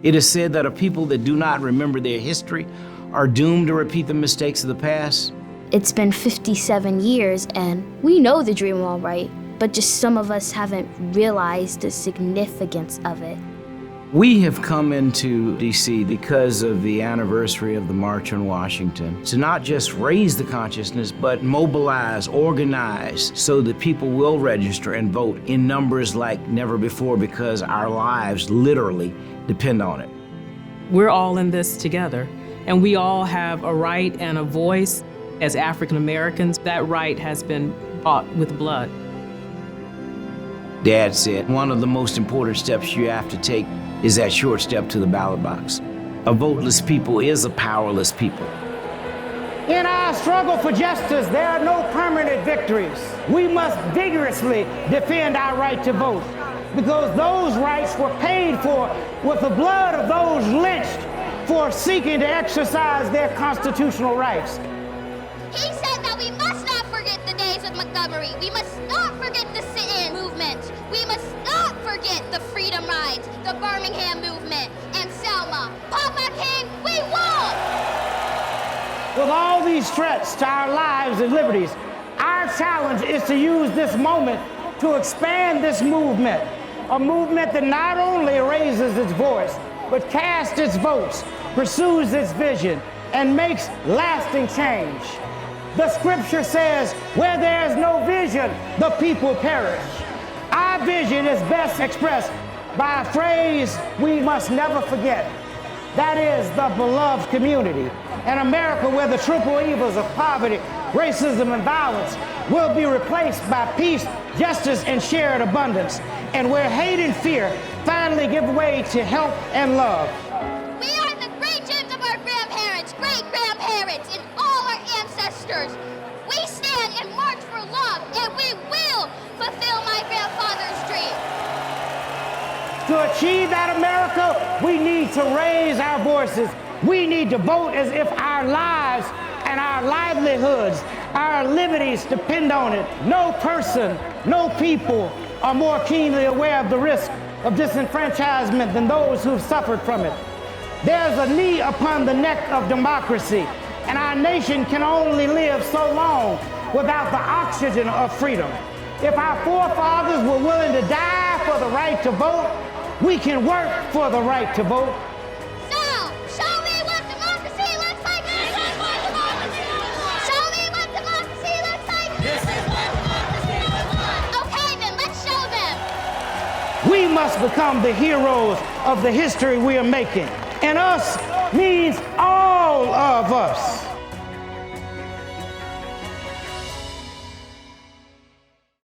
It is said that a people that do not remember their history are doomed to repeat the mistakes of the past. It's been 57 years, and we know the dream all right, but just some of us haven't realized the significance of it. We have come into D.C. because of the anniversary of the March on Washington to not just raise the consciousness, but mobilize, organize, so that people will register and vote in numbers like never before, because our lives literally depend on it. We're all in this together, and we all have a right and a voice. As African Americans, that right has been bought with blood. Dad said one of the most important steps you have to take is that short step to the ballot box. A voteless people is a powerless people. In our struggle for justice, there are no permanent victories. We must vigorously defend our right to vote, because those rights were paid for with the blood of those lynched for seeking to exercise their constitutional rights. He said that we must not forget the days of Montgomery. We must not forget the sit-in movement. We must not forget the freedom rides, the Birmingham movement, and Selma. Papa King, we won't! With all these threats to our lives and liberties, our challenge is to use this moment to expand this movement, a movement that not only raises its voice, but casts its votes, pursues its vision, and makes lasting change. The scripture says, where there is no vision, the people perish. Our vision is best expressed by a phrase we must never forget. That is the beloved community. An America where the triple evils of poverty, racism, and violence will be replaced by peace, justice, and shared abundance, and where hate and fear finally give way to help and love. We are the great gems of our grandparents, great-grandparents, and all our ancestors. We stand and march for love, and we will fulfill my grandfather's dream. To achieve that America, we need to raise our voices. We need to vote as if our lives and our livelihoods, our liberties depend on it. No person, no people are more keenly aware of the risk of disenfranchisement than those who've suffered from it. There's a knee upon the neck of democracy, and our nation can only live so long without the oxygen of freedom. If our forefathers were willing to die for the right to vote, we can work for the right to vote. So, show me what democracy looks like. This is what democracy looks like. Show me what democracy looks like. This is what democracy looks like. Okay, then let's show them. We must become the heroes of the history we are making. And us means all of us.